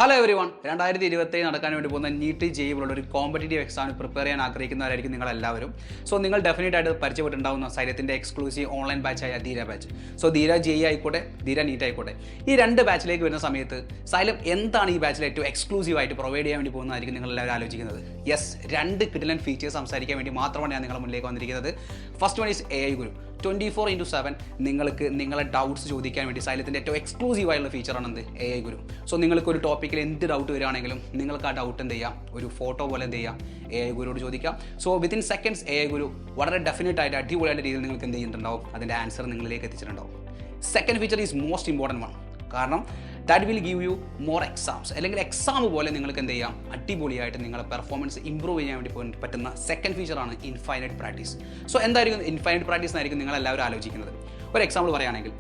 Hello every one 2027 നടക്കാൻ വേണ്ടി പോകുന്ന നീറ്റ് ജെഇ പോലുള്ള ഒരു കോമ്പറ്റേറ്റീവ് എക്സാമിന് പ്രിപ്പയർ ചെയ്യാൻ ആഗ്രഹിക്കുന്നവരായിരിക്കും നിങ്ങളെല്ലാവരും. സോ നിങ്ങൾ ഡെഫിനറ്റ് ആയിട്ട് പരിചയപ്പെട്ടുണ്ടാവുന്ന സൈലത്തിൻ്റെ എക്സ്ക്ലൂസീവ് ഓൺലൈൻ ബാച്ചായ ധീര ബാച്ച്. സോ ധീര ജെഇ ആയിക്കോട്ടെ, ധീര നീറ്റ് ആയിക്കോട്ടെ, ഈ രണ്ട് ബാച്ചിലേക്ക് വരുന്ന സമയത്ത് സൈലം എന്താണ് ഈ ബാച്ചിൽ ഏറ്റവും എക്സ്ക്ലൂസീവ് ആയിട്ട് പ്രൊവൈഡ് ചെയ്യാൻ വേണ്ടി പോകുന്നതായിരിക്കും നിങ്ങളെല്ലാവരും ആലോചിക്കുന്നത്. യെസ്, രണ്ട് കിടിലൻ ഫീച്ചേഴ്സ് സംസാരിക്കാൻ വേണ്ടി മാത്രമാണ് ഞാൻ നിങ്ങളുടെ മുന്നിലേക്ക് വന്നിരിക്കുന്നത്. ഫസ്റ്റ് വൺ ഈസ് AI ഗുരു. 24/7 നിങ്ങൾക്ക് നിങ്ങളെ ഡൗട്ട്സ് ചോദിക്കാൻ വേണ്ടി സൈലത്തിൻ്റെ ഏറ്റവും എക്സ്ക്ലൂസീവ് ആയിട്ടുള്ള ഫീച്ചറാണ് എന്ത് AI ഗുരു. സോ നിങ്ങൾക്ക് ഒരു ടോപ്പിക്കിൽ എന്ത് ഡൗട്ട് വരികയാണെങ്കിലും നിങ്ങൾക്ക് ആ ഡൗട്ട് എന്ത് ചെയ്യാം, ഒരു ഫോട്ടോ പോലെ എന്ത് ചെയ്യാം, AI ഗുരുവോട് ചോദിക്കാം. സോ വിത്തിൻ സെക്കൻഡ്സ് AI ഗുരു വളരെ ഡെഫിനറ്റ് ആയിട്ട് അടിപൊളിയായിട്ട് രീതിയിൽ നിങ്ങൾക്ക് എന്ത് ചെയ്യുന്നുണ്ടാവും, അതിൻ്റെ ആൻസർ നിങ്ങളിലേക്ക് എത്തിച്ചിട്ടുണ്ടാവും. Second feature is most important one. കാരണം that will give you more exams, അല്ലെങ്കിൽ എക്സാം പോലെ നിങ്ങൾക്ക് എന്ത് ചെയ്യാം, അടിപൊളിയായിട്ട് നിങ്ങളുടെ പെർഫോമൻസ് ഇമ്പ്രൂവ് ചെയ്യാൻ വേണ്ടി പറ്റുന്ന സെക്കൻഡ് ഫീച്ചറാണ് ഇൻഫൈനൈറ്റ് പ്രാക്ടീസ്. സോ എന്തായിരിക്കും ഇൻഫൈനൈറ്റ് പ്രാക്ടീസ് എന്നായിരിക്കും നിങ്ങളെല്ലാവരും ആലോചിക്കുന്നത്. ഒരു എക്സാമ്പിൾ പറയുകയാണെങ്കിൽ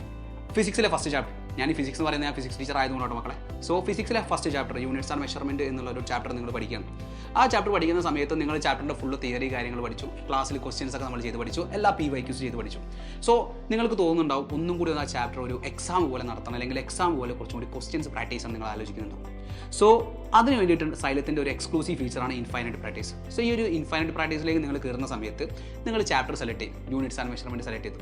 ഫിസിക്സിലെ ഫസ്റ്റ് ചാപ്റ്റർ, ഞാൻ ഈ ഫിസിക്സ് എന്ന് പറയുന്നത് ഞാൻ ഫിസിക്സ് ടീച്ചർ ആയതുകൊണ്ടാണ് മക്കളെ. സോ ഫിസിക്സിലെ first chapter units and measurement എന്നുള്ള ഒരു ചാപ്റ്റർ നിങ്ങൾ പഠിക്കുകയാണ്. ആ ചാപ്റ്റർ പഠിക്കുന്ന സമയത്ത് നിങ്ങൾ ചാപ്റ്ററിൻ്റെ ഫുള്ള് തിയറി കാര്യങ്ങൾ പഠിച്ചു, ക്ലാസ്സിൽ ക്വസ്റ്റ്യൻസ് ഒക്കെ നമ്മൾ ചെയ്ത് പഠിച്ചു, എല്ലാ PYQs ചെയ്ത് പഠിച്ചു. സോ നിങ്ങൾക്ക് തോന്നുന്നുണ്ടാവും ഒന്നും കൂടി ആ ചാപ്റ്റർ ഒരു എക്സാം പോലെ നടത്തണം, അല്ലെങ്കിൽ എക്സാം പോലെ കുറച്ചും കൂടി ക്വസ്റ്റ്യൻസ് പ്രാക്ടീസ് ആണ് നിങ്ങൾ ആലോചിക്കുന്നുണ്ടാവും. സോ അതിന് വേണ്ടിയിട്ട് സൈലത്തിൻ്റെ ഒരു എക്സ്ക്ലൂസീവ് ഫീച്ചറാണ് ഇൻഫൈനൈറ്റ് പ്രാക്ടീസ്. സോ ഈ ഒരു ഇൻഫൈനൈറ്റ് പ്രാക്ടീസിലേക്ക് നിങ്ങൾ കയറുന്ന സമയത്ത് നിങ്ങൾ ചാപ്റ്റർ സെലക്ട് ചെയ്യും, യൂണിറ്റ്സ് ആൻഡ് മെഷർമെൻറ്റ് സെലക്ട് ചെയ്തു,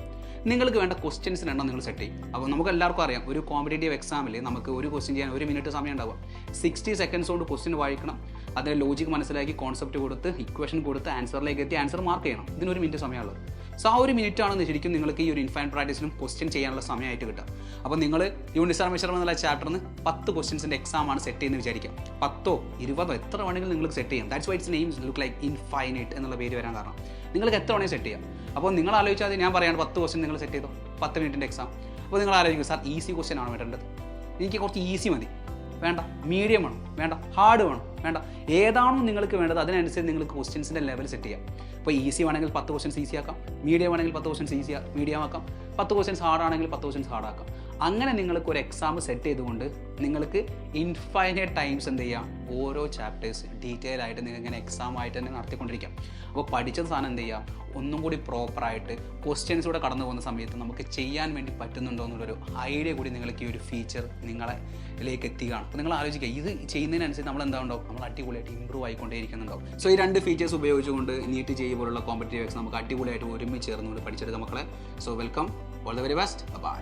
നിങ്ങൾക്ക് വേണ്ട ക്വസ്റ്റ്യൻസിന് എണ്ണം നിങ്ങൾ സെറ്റ് ചെയ്യും. അപ്പോൾ നമുക്ക് എല്ലാവർക്കും അറിയാം, ഒരു കോമ്പറ്റേറ്റീവ് എക്സാമിൽ നമുക്ക് ഒരു ക്വസ്റ്റ്യൻ ചെയ്യാൻ 1 മിനിറ്റ് സമയം ഉണ്ടാവുക. 60 സെക്കൻഡ്സ് കൊണ്ട് ക്വസ്റ്റ്യൻ വായിക്കണം, അതിൻ്റെ ലോജിക്ക് മനസ്സിലാക്കി കോൺസെപ്റ്റ് കൊടുത്ത് ഇക്വേഷൻ കൊടുത്ത് ആൻസറിലേക്ക് എത്തി ആൻസർ മാർക്ക് ചെയ്യണം. ഇതിന് 1 മിനിറ്റ് സമയമുള്ളത്. സോ ആ 1 മിനിറ്റാണ് ശരിക്കും നിങ്ങൾക്ക് ഈ ഒരു ഇൻഫൈനൈറ്റ് പ്രാക്ടീസിലും ക്വസ്റ്റ്യൻ ചെയ്യാനുള്ള സമയമായിട്ട് കിട്ടുക. അപ്പോൾ നിങ്ങൾ യൂണിറ്റ്സ് ആൻഡ് മെഷർമെൻറ്റ് എന്നുള്ള ചാപ്റ്ററിന് 10 ക്വസ്റ്റ്യൻസിൻ്റെ എക്സാമാണ് സെറ്റ് ചെയ്യുന്നത് വിചാരിക്കാം. 10ഓ 20ഓ എത്ര വേണമെങ്കിലും നിങ്ങൾക്ക് സെറ്റ് ചെയ്യാം. That's why it's name look like infinite എന്നുള്ള പേര് വരാൻ കാരണം നിങ്ങൾക്ക് എത്ര വേണമെങ്കിൽ സെറ്റ് ചെയ്യാം. അപ്പോൾ നിങ്ങൾ ആലോചിച്ചാൽ ഞാൻ പറയാണ് 10 ക്വസ്റ്റ്യൻ നിങ്ങൾ സെറ്റ് ചെയ്തോ, 10 മിനിറ്റിൻ്റെ എക്സാം. അപ്പോൾ നിങ്ങൾ ആലോചിക്കും, സാർ ഈസി ക്വസ്റ്റ്യൻ ആണ് വേണ്ടത്, എനിക്ക് കുറച്ച് ഈസി മതി, വേണ്ട മീഡിയം വേണം, വേണ്ട ഹാർഡ് വേണം, വേണ്ട ഏതാണോ നിങ്ങൾക്ക് വേണ്ടത് അതിനനുസരിച്ച് നിങ്ങൾക്ക് ക്വസ്റ്റ്യൻസിൻ്റെ ലെവൽ സെറ്റ് ചെയ്യാം. ഇപ്പോൾ ഈസി വേണമെങ്കിൽ 10 ക്വസ്റ്റ്യൻസ് ഈസി ആക്കാം, മീഡിയം ആണെങ്കിൽ 10 ക്വസ്റ്റ്യൻസ് മീഡിയം ആക്കാം, 10 ക്വസ്റ്റ്യൻസ് ഹാർഡ് ആണെങ്കിൽ 10 ക്വസ്റ്റ്യൻസ് ഹാർഡ് ആക്കാം. അങ്ങനെ നിങ്ങൾക്ക് ഒരു എക്സാം സെറ്റ് ചെയ്തുകൊണ്ട് നിങ്ങൾക്ക് ഇൻഫൈനൈറ്റ് ടൈംസ് എന്ത് ചെയ്യാം, ഓരോ ചാപ്റ്റേഴ്സ് ഡീറ്റെയിൽ ആയിട്ട് നിങ്ങൾക്ക് ഇങ്ങനെ എക്സാം ആയിട്ട് തന്നെ നടത്തിക്കൊണ്ടിരിക്കാം. അപ്പോൾ പഠിച്ച സാധനം എന്ത് ചെയ്യാം, ഒന്നും കൂടി പ്രോപ്പറായിട്ട് ക്വസ്റ്റ്യൻസൂടെ കടന്നു പോകുന്ന സമയത്ത് നമുക്ക് ചെയ്യാൻ വേണ്ടി പറ്റുന്നുണ്ടോ എന്നുള്ളൊരു ഐഡിയ കൂടി നിങ്ങൾക്ക് ഈ ഒരു ഫീച്ചർ നിങ്ങളിലേക്ക് എത്തുകയാണ്. അപ്പോൾ നിങ്ങൾ ആലോചിക്കുക, ഇത് ചെയ്യുന്നതിനനുസരിച്ച് നമ്മൾ എന്താണോ നമ്മൾ അടിപൊളിയായിട്ട് ഇമ്പ്രൂവ് ആയിക്കൊണ്ടേയിരിക്കുന്നുണ്ടാവും. സോ ഈ രണ്ട് ഫീച്ചേഴ്സ് ഉപയോഗിച്ചുകൊണ്ട് നീറ്റ് ജെഇ പോലുള്ള കോമ്പറ്റേറ്റീവ് എക്സാം നമുക്ക് അടിപൊളിയായിട്ട് ഒരുമിച്ച് ചേർന്നുകൊണ്ട് പഠിച്ചെടുക്കാം മക്കളെ. So welcome, all the very best, by.